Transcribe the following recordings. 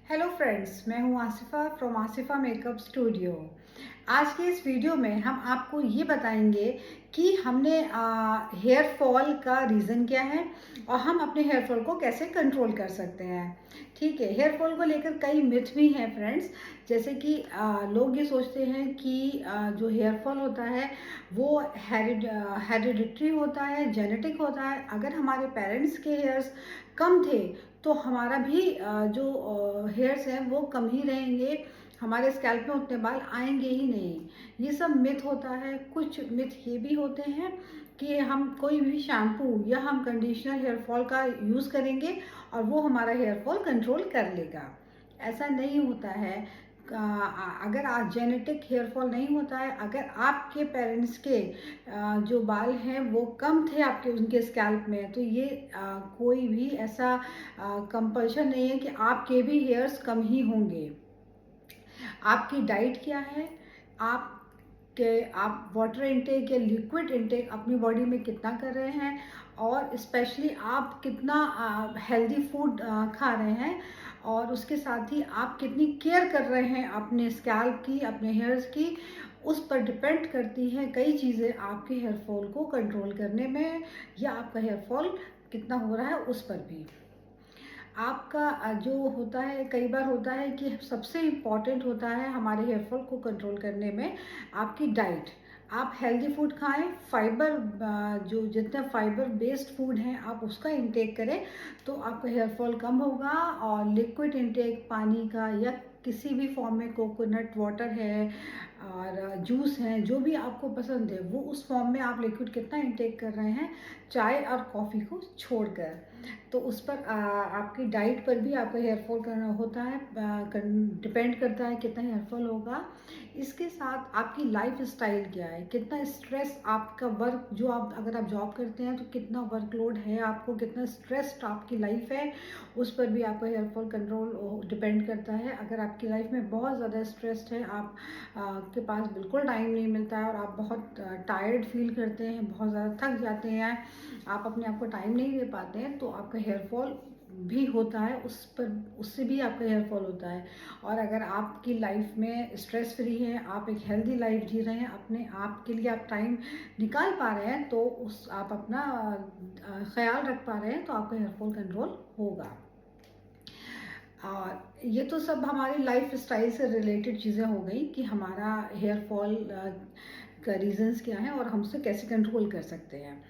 Hello friends, मैं हूं Asifa from Asifa makeup studio. आज के इस वीडियो में हम आपको ये बताएंगे कि हमने हेयर फॉल का रीज़न क्या है और हम अपने हेयर फॉल को कैसे कंट्रोल कर सकते हैं। ठीक है, हेयर फॉल को लेकर कई मिथ भी हैं फ्रेंड्स। जैसे कि लोग ये सोचते हैं कि जो हेयर फॉल होता है वो हेरिडिटरी होता है, जेनेटिक होता है। अगर हमारे पेरेंट्स के हेयर्स कम थे तो हमारा भी जो हेयर्स हैं वो कम ही रहेंगे, हमारे स्कैल्प में उतने बाल आएंगे ही नहीं। ये सब मिथ होता है। कुछ मिथ ये भी होते हैं कि हम कोई भी शैम्पू या हम कंडीशनर हेयर फॉल का यूज़ करेंगे और वो हमारा हेयर फॉल कंट्रोल कर लेगा। ऐसा नहीं होता है। अगर आज जेनेटिक हेयर फॉल नहीं होता है, अगर आपके पेरेंट्स के जो बाल हैं वो कम थे आपके उनके स्कैल्प में, तो ये कोई भी ऐसा कंपल्शन नहीं है कि आपके भी हेयर्स कम ही होंगे। आपकी डाइट क्या है, आप वाटर इनटेक या लिक्विड इनटेक अपनी बॉडी में कितना कर रहे हैं, और स्पेशली आप कितना हेल्दी फूड खा रहे हैं, और उसके साथ ही आप कितनी केयर कर रहे हैं अपने स्कैल्प की, अपने हेयर्स की। उस पर डिपेंड करती हैं कई चीज़ें आपके हेयर फॉल को कंट्रोल करने में, या आपका हेयर फॉल कितना हो रहा है उस पर भी। आपका जो होता है, कई बार होता है कि सबसे इम्पॉर्टेंट होता है हमारे हेयर फॉल को कंट्रोल करने में आपकी डाइट। आप हेल्दी फूड खाएं, फाइबर जो जितने फाइबर बेस्ड फूड हैं आप उसका इंटेक करें तो आपका हेयर फॉल कम होगा। और लिक्विड इंटेक पानी का या किसी भी फॉर्म में, कोकोनट वाटर है और जूस है, जो भी आपको पसंद है वो उस फॉर्म में आप लिक्विड कितना इंटेक कर रहे हैं, चाय और कॉफ़ी को छोड़कर। तो उस पर आपकी डाइट पर भी आपका हेयर फॉल करना होता है, डिपेंड करता है कितना हेयर फॉल होगा। इसके साथ आपकी लाइफ स्टाइल क्या है, कितना स्ट्रेस आपका वर्क, जो आप अगर आप जॉब करते हैं तो कितना वर्कलोड है आपको, कितना स्ट्रेस्ड आपकी लाइफ है, उस पर भी आपका हेयर फॉल कंट्रोल डिपेंड करता है। अगर आपकी लाइफ में बहुत ज़्यादा स्ट्रेस्ड है, आप के पास बिल्कुल टाइम नहीं मिलता है और आप बहुत टायर्ड फील करते हैं, बहुत ज़्यादा थक जाते हैं, आप अपने आप को टाइम नहीं दे पाते हैं, तो आपका हेयर फॉल भी होता है, उस पर उससे भी आपका हेयर फॉल होता है। और अगर आपकी लाइफ में स्ट्रेस फ्री है, आप एक हेल्दी लाइफ जी रहे हैं, अपने आप के लिए आप टाइम निकाल पा रहे हैं, तो उस आप अपना ख्याल रख पा रहे हैं, तो आपका हेयर फॉल कंट्रोल होगा। और ये तो सब हमारी लाइफ स्टाइल से रिलेटेड चीज़ें हो गई कि हमारा हेयर फॉल का रीजंस क्या है और हम उसे कैसे कंट्रोल कर सकते हैं।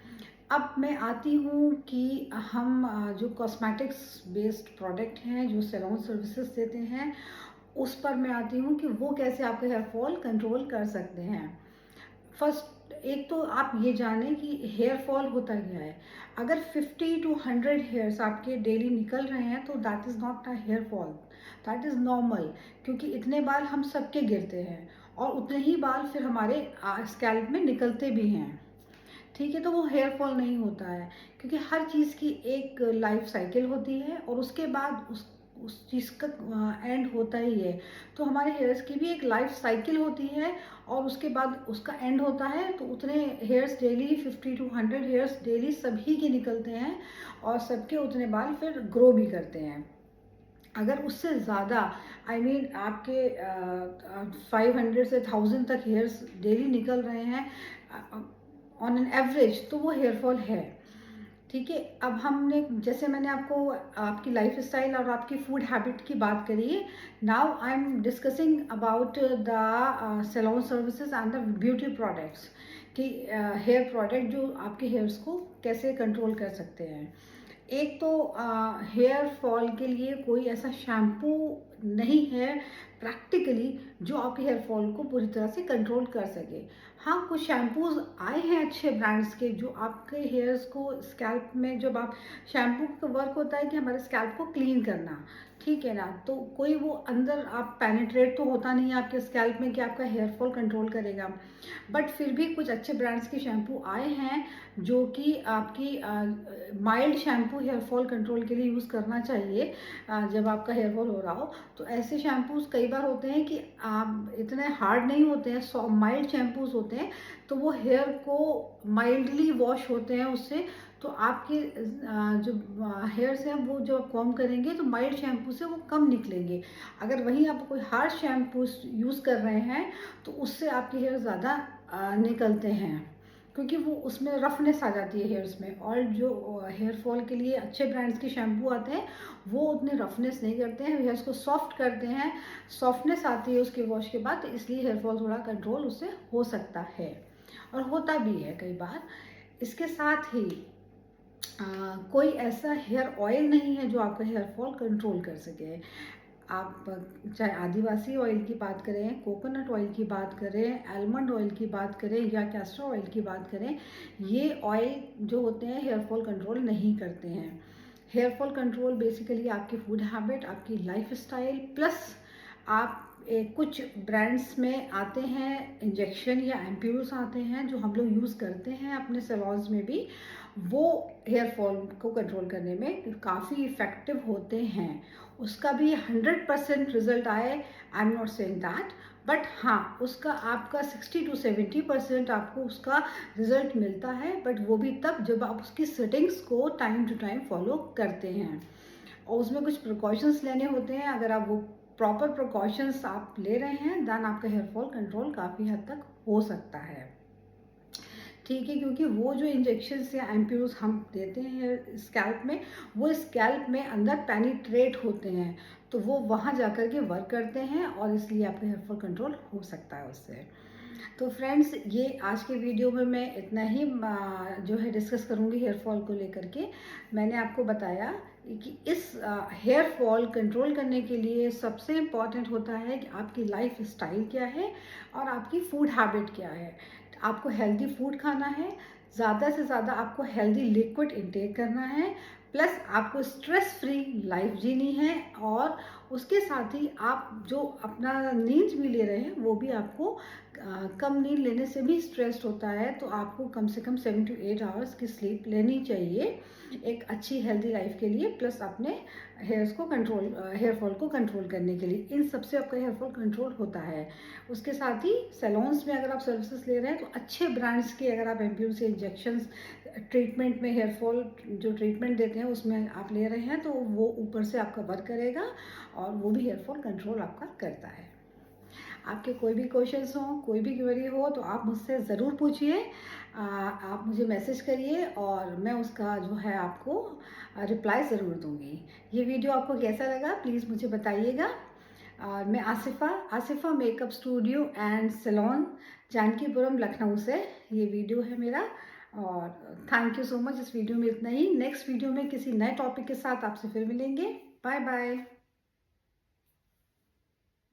अब मैं आती हूँ कि हम जो कॉस्मेटिक्स बेस्ड प्रोडक्ट हैं, जो सैलून सर्विसेज देते हैं, उस पर मैं आती हूँ कि वो कैसे आपका हेयर फॉल कंट्रोल कर सकते हैं। फर्स्ट, एक तो आप ये जानें कि हेयर फॉल होता क्या है। अगर 50 टू 100 हेयर्स आपके डेली निकल रहे हैं तो that is not a hair fall, that is normal. क्योंकि इतने बाल हम सबके गिरते हैं और उतने ही बाल फिर हमारे स्कैल्प में निकलते भी हैं। ठीक है, तो वो हेयर फॉल नहीं होता है, क्योंकि हर चीज़ की एक लाइफ साइकिल होती है और उसके बाद उस चीज़ का एंड होता ही है। तो हमारे हेयर्स की भी एक लाइफ साइकिल होती है और उसके बाद उसका एंड होता है। तो उतने hairs daily, 50 to 100 hairs daily सभी के निकलते हैं और सबके उतने बाल फिर ग्रो भी करते हैं। अगर उससे ज़्यादा, आई मीन आपके 500 से 1000 तक हेयर्स डेली निकल रहे हैं ऑन एन एवरेज, तो वो हेयर फॉल है। ठीक है, अब हमने, जैसे मैंने आपको आपकी लाइफ स्टाइल और आपकी फूड हैबिट की बात करी है, now I am discussing about the salon services and the beauty products कि हेयर प्रोडक्ट जो आपके हेयर्स को कैसे कंट्रोल कर सकते हैं। एक तो हेयर फॉल के लिए कोई ऐसा शैम्पू नहीं है प्रैक्टिकली जो आपके हेयर फॉल को पूरी तरह से कंट्रोल कर सके। हाँ, कुछ शैम्पूज आए हैं अच्छे ब्रांड्स के जो आपके हेयर्स को, स्कैल्प में जब आप, शैम्पू का वर्क होता है कि हमारे स्कैल्प को क्लीन करना, ठीक है ना, तो कोई वो अंदर आप पेनिट्रेट तो होता नहीं है आपके स्कैल्प में कि आपका हेयर फॉल कंट्रोल करेगा। बट फिर भी कुछ अच्छे ब्रांड्स के शैम्पू आए हैं जो कि आपकी mild shampoo hair fall control के लिए यूज़ करना चाहिए जब आपका हेयर फॉल हो रहा हो। तो ऐसे शैम्पूज कई बार होते हैं कि आप इतने हार्ड नहीं होते हैं, माइल्ड शैम्पूज होते हैं, तो वो हेयर को माइल्डली वॉश होते हैं उससे, तो आपके जो हेयर्स हैं वो जो आप कॉम्ब करेंगे तो माइल्ड शैम्पू से वो कम निकलेंगे। अगर वहीं आप कोई हार्श शैम्पू यूज़ कर रहे हैं तो उससे आपके हेयर ज़्यादा निकलते हैं, क्योंकि वो उसमें रफनेस आ जाती है हेयर्स में। और जो हेयर फॉल के लिए अच्छे ब्रांड्स के शैम्पू आते हैं वो उतने रफनेस नहीं करते हैं, हेयर्स को सॉफ्ट करते हैं, सॉफ्टनेस आती है उसके वॉश के बाद, तो इसलिए हेयर फॉल थोड़ा कंट्रोल उससे हो सकता है और होता भी है कई बार। इसके साथ ही कोई ऐसा हेयर ऑयल नहीं है जो आपका हेयर फॉल कंट्रोल कर सके। आप चाहे आदिवासी ऑयल की बात करें, कोकोनट ऑयल की बात करें, आलमंड ऑयल की बात करें या कैस्टर ऑयल की बात करें, ये ऑयल जो होते हैं हेयर फॉल कंट्रोल नहीं करते हैं। हेयर फॉल कंट्रोल बेसिकली आपकी फूड हैबिट, आपकी लाइफ स्टाइल, प्लस आप कुछ ब्रांड्स में आते हैं इंजेक्शन या एम्प्यूल्स आते हैं जो हम लोग यूज़ करते हैं अपने सैलून्स में भी, वो हेयर फॉल को कंट्रोल करने में काफ़ी इफ़ेक्टिव होते हैं। उसका भी 100% रिजल्ट आए, I am not saying that, but हाँ उसका आपका 60 to 70% आपको उसका रिजल्ट मिलता है, बट वो भी तब जब आप उसकी सेटिंग्स को टाइम टू टाइम फॉलो करते हैं। और उसमें कुछ प्रिकॉशंस लेने होते हैं, अगर आप वो प्रॉपर प्रिकॉशंस आप ले रहे हैं देन आपका हेयर फॉल कंट्रोल काफ़ी हद तक हो सकता है। ठीक है, क्योंकि वो जो इंजेक्शंस या एम्प्यूल्स हम देते हैं स्कैल्प में, वो स्कैल्प में अंदर पेनिट्रेट होते हैं, तो वो वहाँ जाकर के वर्क करते हैं और इसलिए आपका हेयर फॉल कंट्रोल हो सकता है उससे। तो फ्रेंड्स, ये आज के वीडियो में मैं इतना ही जो है डिस्कस करूँगी हेयर फॉल को लेकर के। मैंने आपको बताया कि इस हेयर फॉल कंट्रोल करने के लिए सबसे इम्पॉर्टेंट होता है कि आपकी लाइफ स्टाइल क्या है और आपकी फूड हैबिट क्या है। आपको हेल्दी फूड खाना है, ज़्यादा से ज़्यादा आपको हेल्दी लिक्विड इंटेक करना है, प्लस आपको स्ट्रेस फ्री लाइफ जीनी है, और उसके साथ ही आप जो अपना नींद भी ले रहे हैं वो भी आपको कम नींद लेने से भी स्ट्रेस्ड होता है, तो आपको कम से कम 7 to 8 आवर्स की स्लीप लेनी चाहिए एक अच्छी हेल्दी लाइफ के लिए, प्लस अपने हेयर फॉल को कंट्रोल करने के लिए। इन सबसे आपका हेयर फॉल कंट्रोल होता है। उसके साथ ही सैलून्स में अगर आप सर्विसेज ले रहे हैं तो अच्छे ब्रांड्स के, अगर आप एम्प्यूल से इंजेक्शंस ट्रीटमेंट में हेयर फॉल जो ट्रीटमेंट देते हैं उसमें आप ले रहे हैं तो वो ऊपर से आपका वर्क करेगा और वो भी हेयर फॉल कंट्रोल आपका करता है। आपके कोई भी क्वेश्चंस हों, कोई भी क्वेरी हो तो आप मुझसे ज़रूर पूछिए। आप मुझे मैसेज करिए और मैं उसका जो है आपको रिप्लाई ज़रूर दूँगी। ये वीडियो आपको कैसा लगा प्लीज़ मुझे बताइएगा। और मैं Asifa makeup studio and salon, Jankipuram, Lucknow से ये वीडियो है मेरा। और थैंक यू सो मच। इस वीडियो में इतना ही। नेक्स्ट वीडियो में किसी नए टॉपिक के साथ आपसे फिर मिलेंगे। Bye bye.